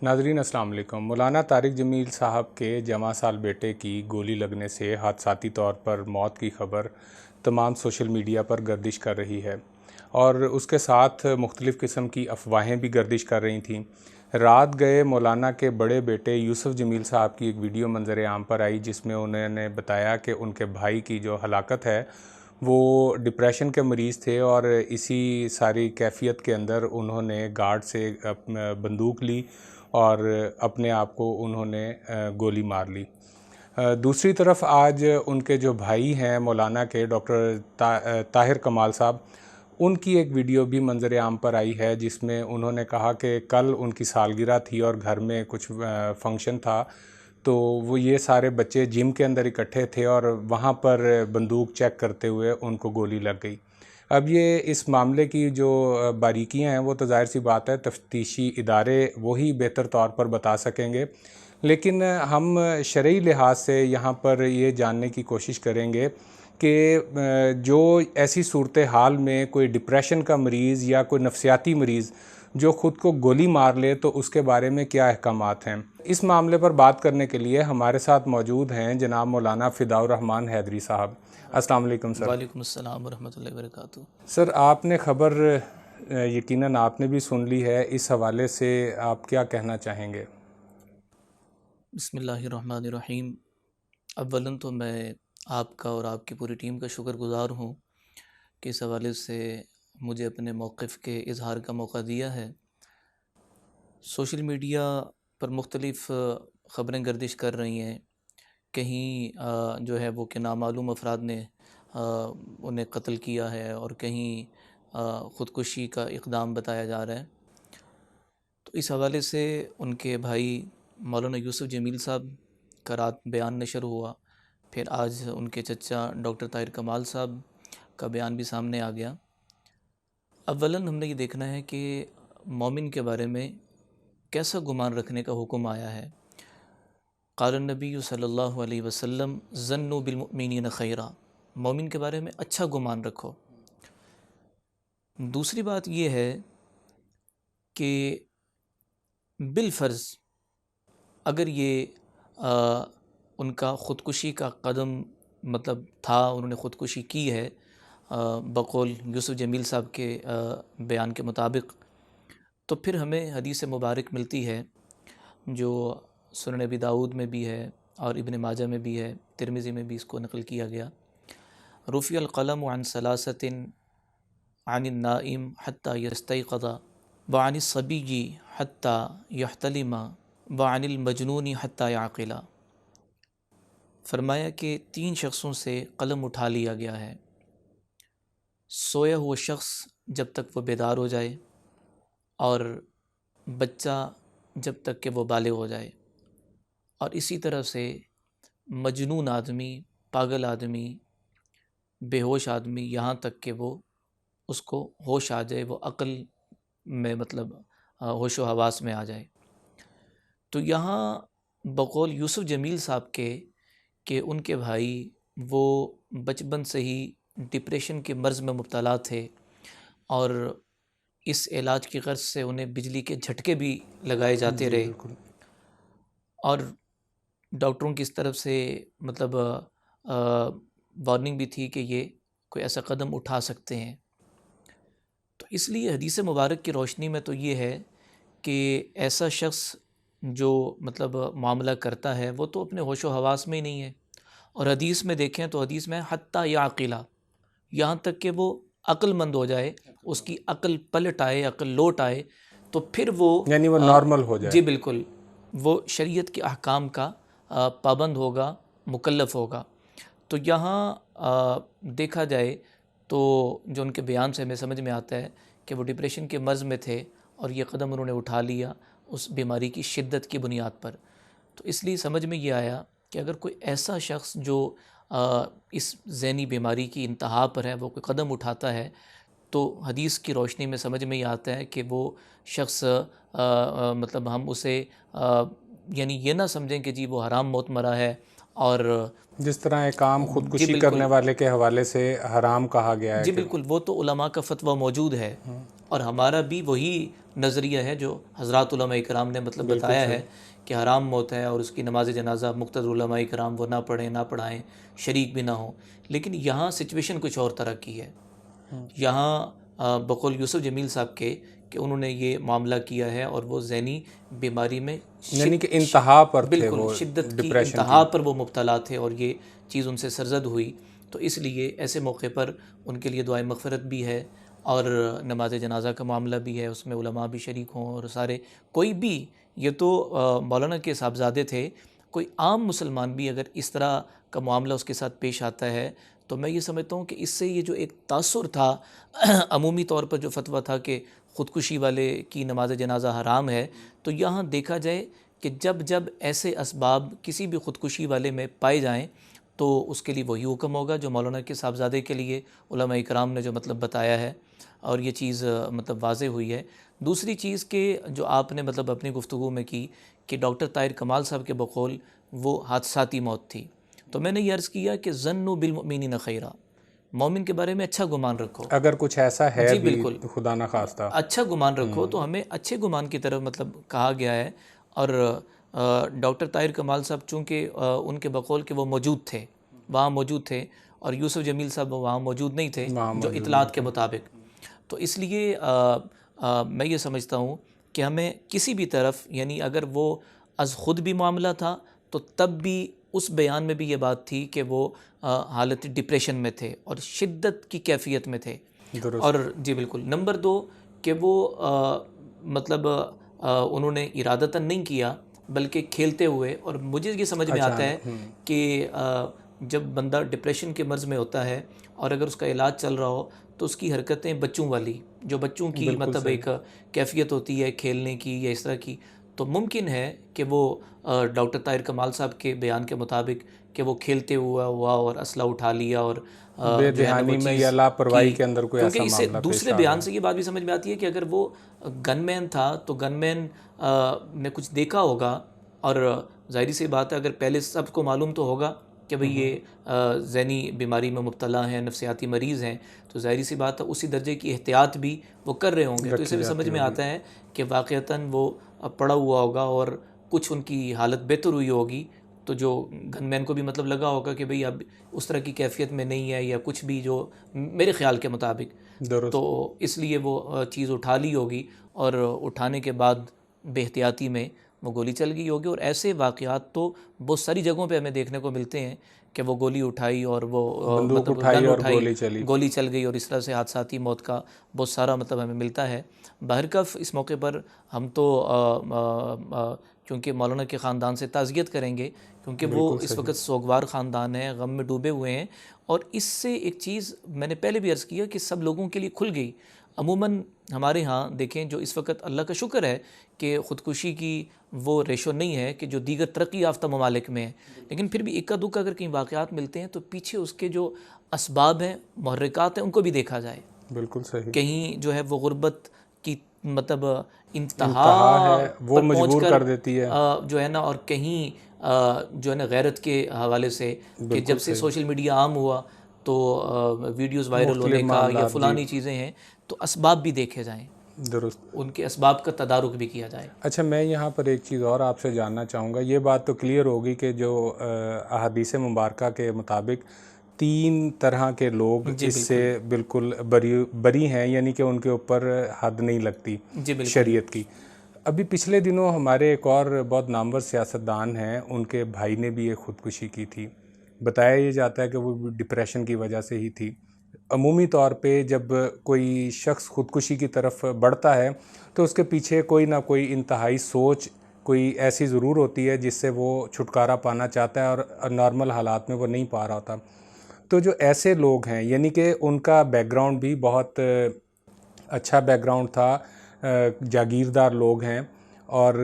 ناظرین السلام علیکم۔ مولانا طارق جمیل صاحب کے جواں سال بیٹے کی گولی لگنے سے حادثاتی طور پر موت کی خبر تمام سوشل میڈیا پر گردش کر رہی ہے، اور اس کے ساتھ مختلف قسم کی افواہیں بھی گردش کر رہی تھیں۔ رات گئے مولانا کے بڑے بیٹے یوسف جمیل صاحب کی ایک ویڈیو منظر عام پر آئی، جس میں انہوں نے بتایا کہ ان کے بھائی کی جو ہلاکت ہے وہ ڈپریشن کے مریض تھے، اور اسی ساری کیفیت کے اندر انہوں نے گارڈ سے بندوق لی اور اپنے آپ کو انہوں نے گولی مار لی۔ دوسری طرف آج ان کے جو بھائی ہیں مولانا کے ڈاکٹر طاہر کمال صاحب، ان کی ایک ویڈیو بھی منظر عام پر آئی ہے، جس میں انہوں نے کہا کہ کل ان کی سالگرہ تھی اور گھر میں کچھ فنکشن تھا، تو وہ یہ سارے بچے جم کے اندر اکٹھے تھے اور وہاں پر بندوق چیک کرتے ہوئے ان کو گولی لگ گئی۔ اب یہ اس معاملے کی جو باریکیاں ہیں وہ تو ظاہر سی بات ہے تفتیشی ادارے وہی بہتر طور پر بتا سکیں گے، لیکن ہم شرعی لحاظ سے یہاں پر یہ جاننے کی کوشش کریں گے کہ جو ایسی صورتحال میں کوئی ڈپریشن کا مریض یا کوئی نفسیاتی مریض جو خود کو گولی مار لے تو اس کے بارے میں کیا احکامات ہیں۔ اس معاملے پر بات کرنے کے لیے ہمارے ساتھ موجود ہیں جناب مولانا فداء الرحمن حیدری صاحب۔ السلام علیکم سر۔ وعلیکم السلام ورحمۃ اللہ وبرکاتہ۔ سر، آپ نے خبر یقیناً آپ نے بھی سن لی ہے، اس حوالے سے آپ کیا کہنا چاہیں گے؟ بسم اللہ الرحمن الرحیم۔ اولاً تو میں آپ کا اور آپ کی پوری ٹیم کا شکر گزار ہوں کہ اس حوالے سے مجھے اپنے موقف کے اظہار کا موقع دیا ہے۔ سوشل میڈیا پر مختلف خبریں گردش کر رہی ہیں، کہیں جو ہے وہ کہ نامعلوم افراد نے انہیں قتل کیا ہے، اور کہیں خودکشی کا اقدام بتایا جا رہا ہے۔ تو اس حوالے سے ان کے بھائی مولانا یوسف جمیل صاحب کا رات بیان نشر ہوا، پھر آج ان کے چچا ڈاکٹر طاہر کمال صاحب کا بیان بھی سامنے آ گیا۔ اولاً ہم نے یہ دیکھنا ہے کہ مومن کے بارے میں کیسا گمان رکھنے کا حکم آیا ہے۔ قال النبی صلی اللہ علیہ وسلم ظنوا بالمؤمنین خیرا، مومن کے بارے میں اچھا گمان رکھو۔ دوسری بات یہ ہے کہ بالفرض اگر یہ ان کا خودکشی کا قدم مطلب تھا، انہوں نے خودکشی کی ہے بقول یوسف جمیل صاحب کے بیان کے مطابق، تو پھر ہمیں حدیث مبارک ملتی ہے جو سنن ابی داؤد میں بھی ہے اور ابن ماجہ میں بھی ہے، ترمذی میں بھی اس کو نقل کیا گیا۔ رفع القلم عن ثلاثۃ عن النائم حتی یستیقظ وعن الصبی حتی یحتلم وعن المجنون حتی یعقل۔ فرمایا کہ 3 شخصوں سے قلم اٹھا لیا گیا ہے، سویا ہوا شخص جب تک وہ بیدار ہو جائے، اور بچہ جب تک کہ وہ بالغ ہو جائے، اور اسی طرح سے مجنون آدمی، پاگل آدمی، بے ہوش آدمی، یہاں تک کہ وہ اس کو ہوش آ جائے، وہ عقل میں مطلب ہوش و حواس میں آ جائے۔ تو یہاں بقول یوسف جمیل صاحب کے کہ ان کے بھائی وہ بچپن سے ہی ڈپریشن کے مرض میں مبتلا تھے، اور اس علاج کی غرض سے انہیں بجلی کے جھٹکے بھی لگائے جاتے رہے، اور ڈاکٹروں کی اس طرف سے مطلب وارننگ بھی تھی کہ یہ کوئی ایسا قدم اٹھا سکتے ہیں۔ تو اس لیے حدیث مبارک کی روشنی میں تو یہ ہے کہ ایسا شخص جو مطلب معاملہ کرتا ہے وہ تو اپنے ہوش و حواس میں ہی نہیں ہے، اور حدیث میں دیکھیں تو حدیث میں حتی یعقل، یہاں تک کہ وہ عقل مند ہو جائے، اس کی عقل پلٹ آئے، عقل لوٹ آئے، تو پھر وہ یعنی وہ نارمل ہو جائے۔ جی بالکل، وہ شریعت کے احکام کا پابند ہوگا، مکلف ہوگا۔ تو یہاں دیکھا جائے تو جو ان کے بیان سے ہمیں سمجھ میں آتا ہے کہ وہ ڈپریشن کے مرض میں تھے، اور یہ قدم انہوں نے اٹھا لیا اس بیماری کی شدت کی بنیاد پر۔ تو اس لیے سمجھ میں یہ آیا کہ اگر کوئی ایسا شخص جو اس ذہنی بیماری کی انتہا پر ہے وہ کوئی قدم اٹھاتا ہے، تو حدیث کی روشنی میں سمجھ میں یہ آتا ہے کہ وہ شخص مطلب ہم اسے یعنی یہ نہ سمجھیں کہ جی وہ حرام موت مرا ہے، اور جس طرح ایک عام خودکشی کرنے والے کے حوالے سے حرام کہا گیا ہے۔ جی بالکل، وہ تو علماء کا فتویٰ موجود ہے اور ہمارا بھی وہی نظریہ ہے جو حضرات علماء کرام نے مطلب بالکل بتایا صحیح۔ ہے کہ حرام موت ہے اور اس کی نماز جنازہ مقتدر علماء کرام وہ نہ پڑھیں نہ پڑھائیں، شریک بھی نہ ہوں۔ لیکن یہاں سچویشن کچھ اور طرح کی ہے۔ یہاں بقول یوسف جمیل صاحب کے کہ انہوں نے یہ معاملہ کیا ہے اور وہ ذہنی بیماری میں یعنی کہ انتہا پر تھے، بالکل وہ شدت کی ڈپریشن انتہا پر وہ مبتلا تھے، اور یہ چیز ان سے سرزد ہوئی، تو اس لیے ایسے موقع پر ان کے لیے دعائے مغفرت بھی ہے اور نماز جنازہ کا معاملہ بھی ہے، اس میں علماء بھی شریک ہوں اور سارے کوئی بھی، یہ تو مولانا کے صاحبزادے تھے، کوئی عام مسلمان بھی اگر اس طرح کا معاملہ اس کے ساتھ پیش آتا ہے تو میں یہ سمجھتا ہوں کہ اس سے یہ جو ایک تاثر تھا عمومی طور پر جو فتویٰ تھا کہ خودکشی والے کی نماز جنازہ حرام ہے، تو یہاں دیکھا جائے کہ جب جب ایسے اسباب کسی بھی خودکشی والے میں پائے جائیں تو اس کے لیے وہی حکم ہوگا جو مولانا کے صاحبزادے کے لیے علماء اکرام نے جو مطلب بتایا ہے، اور یہ چیز مطلب واضح ہوئی ہے۔ دوسری چیز کہ جو آپ نے مطلب اپنی گفتگو میں کی کہ ڈاکٹر طاہر کمال صاحب کے بقول وہ حادثاتی موت تھی، تو میں نے یہ عرض کیا کہ ظنوا بالمؤمنین خیرا، مومن کے بارے میں اچھا گمان رکھو۔ اگر کچھ ایسا ہے جی بھی بالکل، خدا نہ خواستہ، اچھا گمان رکھو، تو ہمیں اچھے گمان کی طرف مطلب کہا گیا ہے۔ اور ڈاکٹر طاہر کمال صاحب چونکہ ان کے بقول کہ وہ موجود تھے، وہاں موجود تھے، اور یوسف جمیل صاحب وہاں موجود نہیں تھے وہاں جو موجود اطلاعات کے مطابق، تو اس لیے میں یہ سمجھتا ہوں کہ ہمیں کسی بھی طرف، یعنی اگر وہ از خود بھی معاملہ تھا تو تب بھی اس بیان میں بھی یہ بات تھی کہ وہ حالت ڈپریشن میں تھے اور شدت کی کیفیت میں تھے، درست۔ اور جی بالکل۔ نمبر دو کہ وہ مطلب انہوں نے ارادتاً نہیں کیا بلکہ کھیلتے ہوئے، اور مجھے یہ سمجھ میں آتا ہے کہ جب بندہ ڈپریشن کے مرض میں ہوتا ہے اور اگر اس کا علاج چل رہا ہو تو اس کی حرکتیں بچوں والی، جو بچوں کی بالکل مطلب صحیح۔ ایک کیفیت ہوتی ہے کھیلنے کی یا اس طرح کی، تو ممکن ہے کہ وہ ڈاکٹر طاہر کمال صاحب کے بیان کے مطابق کہ وہ کھیلتے ہوا اور اسلحہ اٹھا لیا اور بے جو ہے نا وہ دہانی میں چیز یا لاپرواہی کی، کے اندر کوئی کیونکہ ایسا اس سے معاملہ پیش دوسرے آ بیان گیا۔ سے یہ بات بھی سمجھ میں آتی ہے کہ اگر وہ گن مین تھا تو گن مین نے کچھ دیکھا ہوگا، اور ظاہری سی بات ہے اگر پہلے سب کو معلوم تو ہوگا کہ بھئی یہ ذہنی بیماری میں مبتلا ہیں، نفسیاتی مریض ہیں، تو ظاہری سی بات ہے اسی درجے کی احتیاط بھی وہ کر رہے ہوں گے، تو اسے بھی سمجھ میں آتا ہے کہ واقعتاً وہ پڑا ہوا ہوگا اور کچھ ان کی حالت بہتر ہوئی ہوگی، تو جو گن مین کو بھی مطلب لگا ہوگا کہ بھئی اب اس طرح کی کیفیت میں نہیں ہے یا کچھ بھی، جو میرے خیال کے مطابق، درست۔ تو اس لیے وہ چیز اٹھا لی ہوگی، اور اٹھانے کے بعد بے احتیاطی میں وہ گولی چل گئی ہوگی۔ اور ایسے واقعات تو بہت ساری جگہوں پہ ہمیں دیکھنے کو ملتے ہیں کہ وہ گولی اٹھائی اور وہ بندوق مطلب اٹھائی گن اور اٹھائی، گولی چلی۔ گولی چل گئی، اور اس طرح سے حادثاتی موت کا بہت سارا مطلب ہمیں ملتا ہے۔ بہرکیف اس موقع پر ہم تو کیونکہ مولانا کے خاندان سے تعزیت کریں گے، کیونکہ وہ بالکل اس صحیح۔ وقت سوگوار خاندان ہے، غم میں ڈوبے ہوئے ہیں، اور اس سے ایک چیز میں نے پہلے بھی عرض کیا کہ سب لوگوں کے لیے کھل گئی۔ عموماً ہمارے ہاں دیکھیں، جو اس وقت اللہ کا شکر ہے کہ خودکشی کی وہ ریشو نہیں ہے کہ جو دیگر ترقی یافتہ ممالک میں ہے، لیکن پھر بھی اکا دکا اگر کہیں واقعات ملتے ہیں تو پیچھے اس کے جو اسباب ہیں، محرکات ہیں، ان کو بھی دیکھا جائے۔ بالکل صحیح۔ کہیں جو ہے وہ غربت کی مطلب انتہا انتہا ہے، وہ پر پہنچ مجبور کر کر دیتی ہے۔ جو ہے نا، اور کہیں جو ہے نا غیرت کے حوالے سے کہ بالکل جب سے صحیح۔ سوشل میڈیا عام ہوا تو ویڈیوز وائرل مختلف ہونے کا یا معاملات، جی، فلانی چیزیں ہیں، تو اسباب بھی دیکھے جائیں، درست۔ ان کے اسباب کا تدارک بھی کیا جائے۔ اچھا، میں یہاں پر ایک چیز اور آپ سے جاننا چاہوں گا۔ یہ بات تو کلیئر ہوگی کہ جو احادیث مبارکہ کے مطابق 3 طرح کے لوگ جی اس بالکل، سے بالکل بری ہیں، یعنی کہ ان کے اوپر حد نہیں لگتی جی بالکل، شریعت کی۔ ابھی پچھلے دنوں ہمارے ایک اور بہت نامور سیاستدان ہیں، ان کے بھائی نے بھی ایک خودکشی کی تھی۔ بتایا یہ جاتا ہے کہ وہ ڈپریشن کی وجہ سے ہی تھی۔ عمومی طور پہ جب کوئی شخص خودکشی کی طرف بڑھتا ہے تو اس کے پیچھے کوئی نہ کوئی انتہائی سوچ کوئی ایسی ضرور ہوتی ہے جس سے وہ چھٹکارا پانا چاہتا ہے اور نارمل حالات میں وہ نہیں پا رہا ہوتا۔ تو جو ایسے لوگ ہیں، یعنی کہ ان کا بیک گراؤنڈ بھی بہت اچھا بیک گراؤنڈ تھا، جاگیردار لوگ ہیں، اور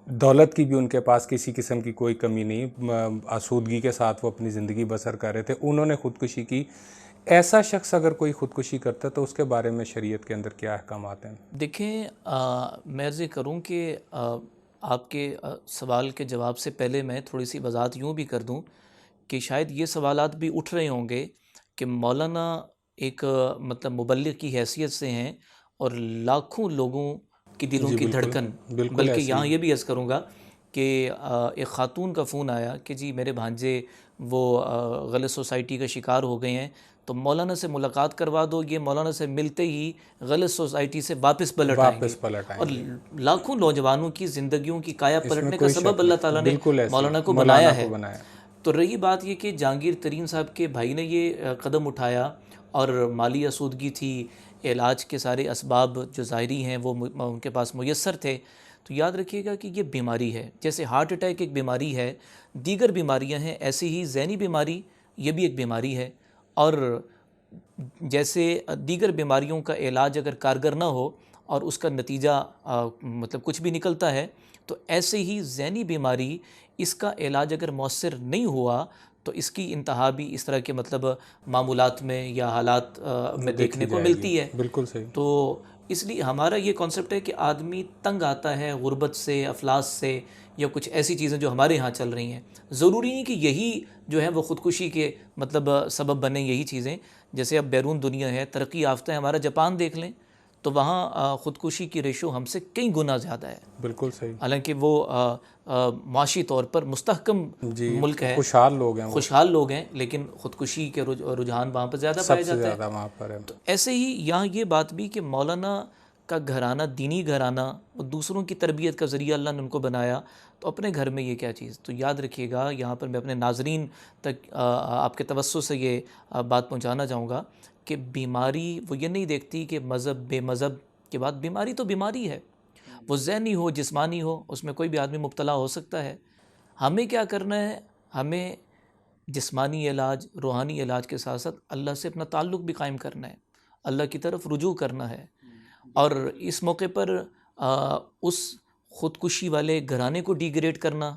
دولت کی بھی ان کے پاس کسی قسم کی کوئی کمی نہیں، آسودگی کے ساتھ وہ اپنی زندگی بسر کر رہے تھے، انہوں نے خودکشی کی۔ ایسا شخص اگر کوئی خودکشی کرتا ہے تو اس کے بارے میں شریعت کے اندر کیا احکامات ہیں؟ دیکھیں، میں عرض کروں کہ آپ کے سوال کے جواب سے پہلے میں تھوڑی سی وضاحت یوں بھی کر دوں کہ شاید یہ سوالات بھی اٹھ رہے ہوں گے کہ مولانا ایک مطلب مبلغ کی حیثیت سے ہیں اور لاکھوں لوگوں کی دلوں جی کی بالکل، دھڑکن. بالکل بلکہ ایسے یہاں ہی. یہ بھی عرض کروں گا کہ ایک خاتون کا فون آیا کہ جی میرے بھانجے وہ غلط سوسائٹی کا شکار ہو گئے ہیں، تو مولانا سے ملاقات کروا دو، یہ مولانا سے ملتے ہی غلط سوسائٹی سے واپس پلٹ آئیں گے. واپس پلٹ اور آئیں گے. لاکھوں نوجوانوں کی زندگیوں کی کایا اس میں پلٹنے کا کوئی سبب شک اللہ نہیں، تعالیٰ نے بالکل ایسے ہی مولانا کو مولانا بنایا کو ہے. بنایا. تو رہی بات یہ کہ جہانگیر ترین صاحب کے بھائی نے یہ قدم اٹھایا اور مالی آسودگی تھی، علاج کے سارے اسباب جو ظاہری ہیں وہ ان کے پاس میسر تھے. تو یاد رکھیے گا کہ یہ بیماری ہے، جیسے ہارٹ اٹیک ایک بیماری ہے، دیگر بیماریاں ہیں، ایسے ہی ذہنی بیماری یہ بھی ایک بیماری ہے. اور جیسے دیگر بیماریوں کا علاج اگر کارگر نہ ہو اور اس کا نتیجہ مطلب کچھ بھی نکلتا ہے، تو ایسے ہی ذہنی بیماری اس کا علاج اگر مؤثر نہیں ہوا تو اس کی انتہا بھی اس طرح کے مطلب معمولات میں یا حالات میں دیکھی دیکھنے کو جائے گی. ملتی ہے. بالکل صحیح. تو اس لیے ہمارا یہ کانسیپٹ ہے کہ آدمی تنگ آتا ہے غربت سے، افلاس سے، یا کچھ ایسی چیزیں جو ہمارے ہاں چل رہی ہیں. ضروری نہیں کہ یہی جو ہے وہ خودکشی کے مطلب سبب بنیں یہی چیزیں. جیسے اب بیرون دنیا ہے، ترقی یافتہ ہے، ہمارا جاپان دیکھ لیں تو وہاں خودکشی کی ریشو ہم سے کئی گنا زیادہ ہے. بالکل صحیح. حالانکہ وہ معاشی طور پر مستحکم جی ملک ہے، خوشحال لوگ ہیں وہ، خوشحال لوگ ہیں، لیکن خودکشی کے رجحان وہاں پر زیادہ پایا سب سے جاتا ہے. زیادہ وہاں پر ہے. تو ایسے ہی یہاں یہ بات بھی کہ مولانا کا گھرانہ دینی گھرانہ، وہ دوسروں کی تربیت کا ذریعہ اللہ نے ان کو بنایا، تو اپنے گھر میں یہ کیا چیز. تو یاد رکھیے گا، یہاں پر میں اپنے ناظرین تک آپ کے توسط سے یہ بات پہنچانا چاہوں گا کہ بیماری وہ یہ نہیں دیکھتی کہ مذہب بے مذہب کے بعد، بیماری تو بیماری ہے، وہ ذہنی ہو جسمانی ہو، اس میں کوئی بھی آدمی مبتلا ہو سکتا ہے. ہمیں کیا کرنا ہے؟ ہمیں جسمانی علاج، روحانی علاج کے ساتھ ساتھ اللہ سے اپنا تعلق بھی قائم کرنا ہے، اللہ کی طرف رجوع کرنا ہے. اور اس موقع پر اس خودکشی والے گھرانے کو ڈیگریڈ کرنا،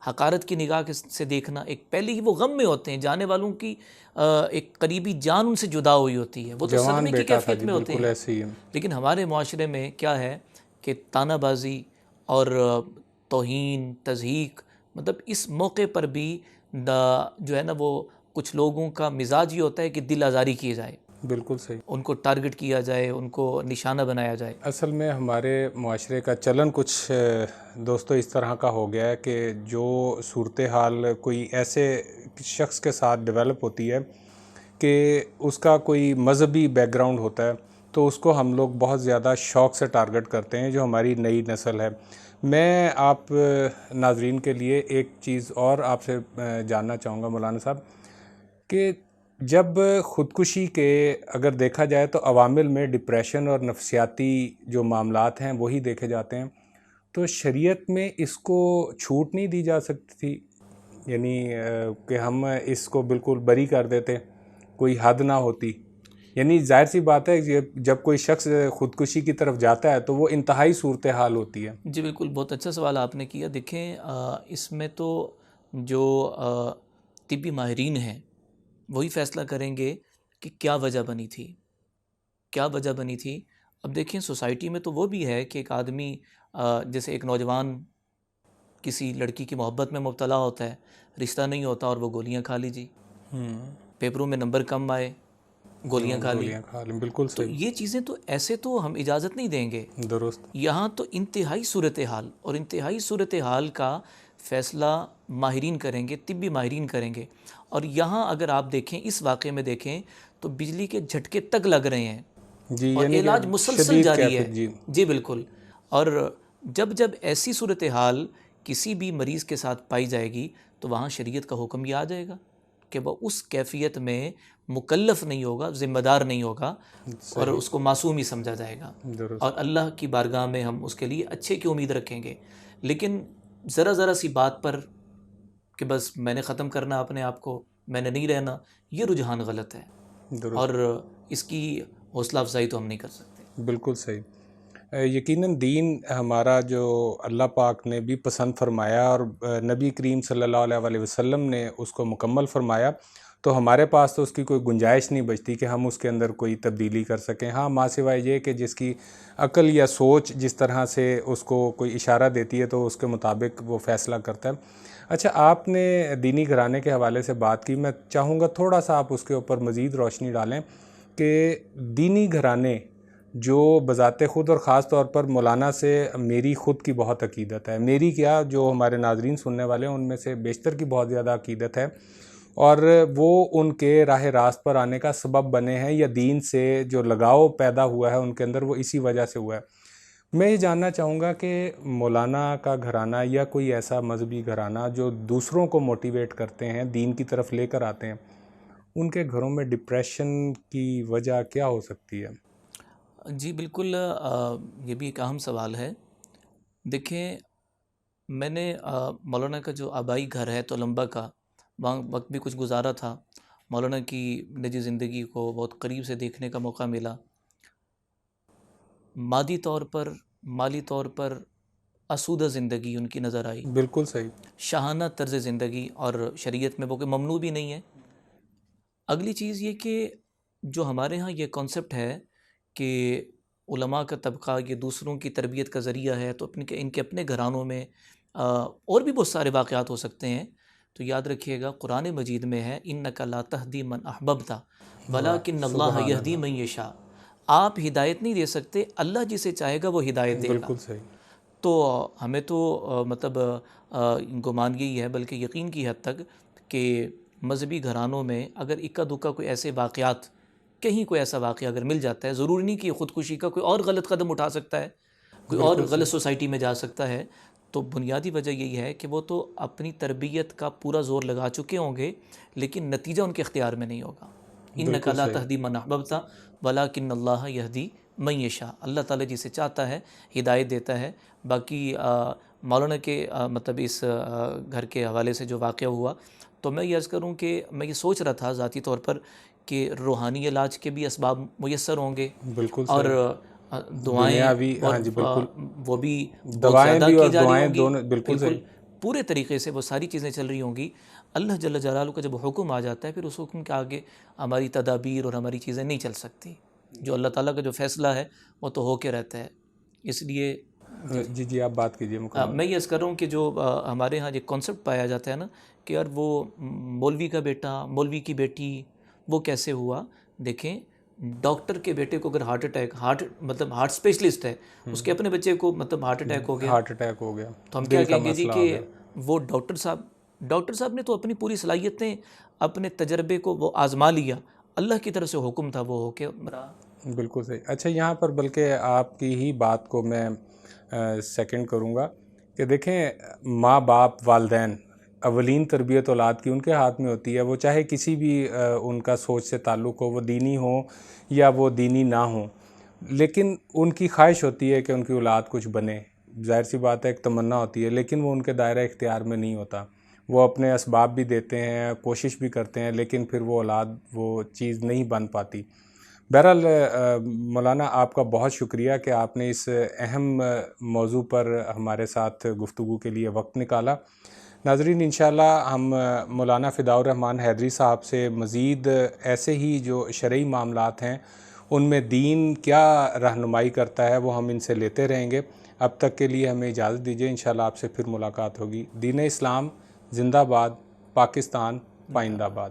حقارت کی نگاہ سے دیکھنا، ایک پہلے ہی وہ غم میں ہوتے ہیں، جانے والوں کی ایک قریبی جان ان سے جدا ہوئی ہوتی ہے، وہ تو جوان صدمے کی بیٹا تھا کیفیت جی، میں ہوتے بالکل ہیں. ایسے ہی ہے. لیکن ہمارے معاشرے میں کیا ہے کہ طعنہ بازی اور توہین، تضحیک، مطلب اس موقع پر بھی جو ہے نا وہ کچھ لوگوں کا مزاج یہ ہوتا ہے کہ دل آزاری کی جائے، بالکل صحیح. ان کو ٹارگٹ کیا جائے، ان کو نشانہ بنایا جائے. اصل میں ہمارے معاشرے کا چلن کچھ دوستوں اس طرح کا ہو گیا ہے کہ جو صورتحال کوئی ایسے شخص کے ساتھ ڈیولپ ہوتی ہے کہ اس کا کوئی مذہبی بیک گراؤنڈ ہوتا ہے، تو اس کو ہم لوگ بہت زیادہ شوق سے ٹارگٹ کرتے ہیں، جو ہماری نئی نسل ہے. میں آپ ناظرین کے لیے ایک چیز اور آپ سے جاننا چاہوں گا مولانا صاحب، کہ جب خودکشی کے اگر دیکھا جائے تو عوامل میں ڈپریشن اور نفسیاتی جو معاملات ہیں وہی دیکھے جاتے ہیں، تو شریعت میں اس کو چھوٹ نہیں دی جا سکتی تھی؟ یعنی کہ ہم اس کو بالکل بری کر دیتے، کوئی حد نہ ہوتی. یعنی ظاہر سی بات ہے جب کوئی شخص خودکشی کی طرف جاتا ہے تو وہ انتہائی صورتحال ہوتی ہے. جی بالکل، بہت اچھا سوال آپ نے کیا. دیکھیں اس میں تو جو طبی ماہرین ہیں وہی فیصلہ کریں گے کہ کیا وجہ بنی تھی، کیا وجہ بنی تھی. اب دیکھیں سوسائٹی میں تو وہ بھی ہے کہ ایک آدمی جیسے ایک نوجوان کسی لڑکی کی محبت میں مبتلا ہوتا ہے، رشتہ نہیں ہوتا اور وہ گولیاں کھا لی جی، پیپروں میں نمبر کم آئے، گولیاں کھا لی. گولیاں کھا لیں، بالکل تو صحیح. یہ چیزیں تو ایسے تو ہم اجازت نہیں دیں گے. درست. یہاں تو انتہائی صورتحال، اور انتہائی صورتحال کا فیصلہ ماہرین کریں گے، طبی ماہرین کریں گے. اور یہاں اگر آپ دیکھیں، اس واقعے میں دیکھیں تو بجلی کے جھٹکے تک لگ رہے ہیں جی، اور یعنی کہ علاج مسلسل شدید جاری ہے. کیفیت. جی جی بالکل. اور جب ایسی صورتحال کسی بھی مریض کے ساتھ پائی جائے گی تو وہاں شریعت کا حکم یہ آ جائے گا کہ وہ اس کیفیت میں مکلف نہیں ہوگا، ذمہ دار نہیں ہوگا، اور اس کو معصوم ہی سمجھا جائے گا. درست. اور اللہ کی بارگاہ میں ہم اس کے لیے اچھے کی امید رکھیں گے. لیکن ذرا سی بات پر کہ بس میں نے ختم کرنا اپنے آپ کو، میں نے نہیں رہنا، یہ رجحان غلط ہے، درست. اور اس کی حوصلہ افزائی تو ہم نہیں کر سکتے. بالکل صحیح. یقیناً دین ہمارا جو اللہ پاک نے بھی پسند فرمایا اور نبی کریم صلی اللہ علیہ وسلم نے اس کو مکمل فرمایا، تو ہمارے پاس تو اس کی کوئی گنجائش نہیں بچتی کہ ہم اس کے اندر کوئی تبدیلی کر سکیں. ہاں، ماں سوائے یہ کہ جس کی عقل یا سوچ جس طرح سے اس کو کوئی اشارہ دیتی ہے تو اس کے مطابق وہ فیصلہ کرتا ہے. اچھا، آپ نے دینی گھرانے کے حوالے سے بات کی، میں چاہوں گا تھوڑا سا آپ اس کے اوپر مزید روشنی ڈالیں کہ دینی گھرانے جو بذات خود اور خاص طور پر مولانا سے میری خود کی بہت عقیدت ہے، میری کیا جو ہمارے ناظرین سننے والے ہیں ان میں سے بیشتر کی بہت زیادہ عقیدت ہے، اور وہ ان کے راہ راست پر آنے کا سبب بنے ہیں، یا دین سے جو لگاؤ پیدا ہوا ہے ان کے اندر وہ اسی وجہ سے ہوا ہے۔ میں یہ جاننا چاہوں گا کہ مولانا کا گھرانہ یا کوئی ایسا مذہبی گھرانہ جو دوسروں کو موٹیویٹ کرتے ہیں، دین کی طرف لے کر آتے ہیں، ان کے گھروں میں ڈپریشن کی وجہ کیا ہو سکتی ہے؟ جی بالکل، یہ بھی ایک اہم سوال ہے۔ دیکھیں، میں نے مولانا کا جو آبائی گھر ہے تولمبا کا، وہاں وقت بھی کچھ گزارا تھا، مولانا کی نجی زندگی کو بہت قریب سے دیکھنے کا موقع ملا۔ مالی طور پر آسودہ زندگی ان کی نظر آئی، بالکل صحیح۔ شاہانہ طرز زندگی، اور شریعت میں وہ کوئی ممنوع بھی نہیں ہے۔ اگلی چیز یہ کہ جو ہمارے ہاں یہ کانسیپٹ ہے کہ علماء کا طبقہ یہ دوسروں کی تربیت کا ذریعہ ہے، تو ان کے اپنے گھرانوں میں اور بھی بہت سارے واقعات ہو سکتے ہیں۔ تو یاد رکھیے گا، قرآن مجید میں ہے اِنَّكَ لَا تَهْدِي مَنْ أَحْبَبْتَ وَلَكِنَّ اللَّهَ يَهْدِي مَنْ يَشَاءُ۔ آپ ہدایت نہیں دے سکتے، اللہ جسے چاہے گا وہ ہدایت دے گا۔ بالکل صحیح۔ تو ہمیں تو مطلب گمان یہی ہے، بلکہ یقین کی حد تک، کہ مذہبی گھرانوں میں اگر اکا دکا کوئی ایسے واقعات، کہیں کوئی ایسا واقعہ اگر مل جاتا ہے، ضروری نہیں کہ خودکشی کا کوئی اور غلط قدم اٹھا سکتا ہے، کوئی اور غلط سوسائٹی میں جا سکتا ہے، تو بنیادی وجہ یہی ہے کہ وہ تو اپنی تربیت کا پورا زور لگا چکے ہوں گے، لیکن نتیجہ ان کے اختیار میں نہیں ہوگا۔ اِنَّكَ لَا تَهْدِي مَنْ أَحْبَبْتَ وَلَكِنَّ اللَّهَ يَهْدِي مَنْ يَشَاءُ۔ اللہ تعالیٰ جسے چاہتا ہے ہدایت دیتا ہے۔ باقی مولانا کے مطلب اس گھر کے حوالے سے جو واقعہ ہوا، تو میں یہ عرض کروں کہ میں یہ سوچ رہا تھا ذاتی طور پر کہ روحانی علاج کے بھی اسباب میسر ہوں گے، بالکل اور صحیح۔ دعائیں دنیاوی، اور ہاں جی بالکل، وہ بھی بہت دوائیں زیادہ بھی اور کی جا رہی دعائیں ہوں گی، دونوں، بالکل بالکل صحیح۔ پورے طریقے سے وہ ساری چیزیں چل رہی ہوں گی۔ اللہ جل جلالہ کا جب حکم آ جاتا ہے، پھر اس حکم کے آگے ہماری تدابیر اور ہماری چیزیں نہیں چل سکتی۔ جو اللہ تعالیٰ کا جو فیصلہ ہے وہ تو ہو کے رہتا ہے۔ اس لیے جی آپ بات کیجئے مکمل۔ میں یہ عرض کر رہا ہوں کہ جو ہمارے ہاں یہ کانسیپٹ پایا جاتا ہے نا، کہ یار وہ مولوی کا بیٹا، مولوی کی بیٹی، وہ کیسے ہوا؟ دیکھیں، ڈاکٹر کے بیٹے کو اگر ہارٹ اسپیشلسٹ ہے، اس کے اپنے بچے کو مطلب ہارٹ اٹیک ہو گیا، تو ہم کیا کہیں گے جی کہ وہ ڈاکٹر صاحب نے تو اپنی پوری صلاحیتیں، اپنے تجربے کو وہ آزما لیا، اللہ کی طرف سے حکم تھا، وہ ہو کے رہا۔ بالکل صحیح۔ اچھا، یہاں پر بلکہ آپ کی ہی بات کو میں سیکنڈ کروں گا کہ دیکھیں، ماں باپ، والدین، اولین تربیت اولاد کی ان کے ہاتھ میں ہوتی ہے، وہ چاہے کسی بھی ان کا سوچ سے تعلق ہو، وہ دینی ہو یا وہ دینی نہ ہوں، لیکن ان کی خواہش ہوتی ہے کہ ان کی اولاد کچھ بنے، ظاہر سی بات ہے، ایک تمنا ہوتی ہے، لیکن وہ ان کے دائرہ اختیار میں نہیں ہوتا۔ وہ اپنے اسباب بھی دیتے ہیں، کوشش بھی کرتے ہیں، لیکن پھر وہ اولاد وہ چیز نہیں بن پاتی۔ بہرحال مولانا، آپ کا بہت شکریہ کہ آپ نے اس اہم موضوع پر ہمارے ساتھ گفتگو کے لیے وقت نکالا۔ ناظرین، انشاءاللہ ہم مولانا فداء الرحمن حیدری صاحب سے مزید ایسے ہی جو شرعی معاملات ہیں ان میں دین کیا رہنمائی کرتا ہے وہ ہم ان سے لیتے رہیں گے۔ اب تک کے لیے ہمیں اجازت دیجیے، انشاءاللہ آپ سے پھر ملاقات ہوگی۔ دین اسلام زندہ باد، پاکستان پائندہ باد۔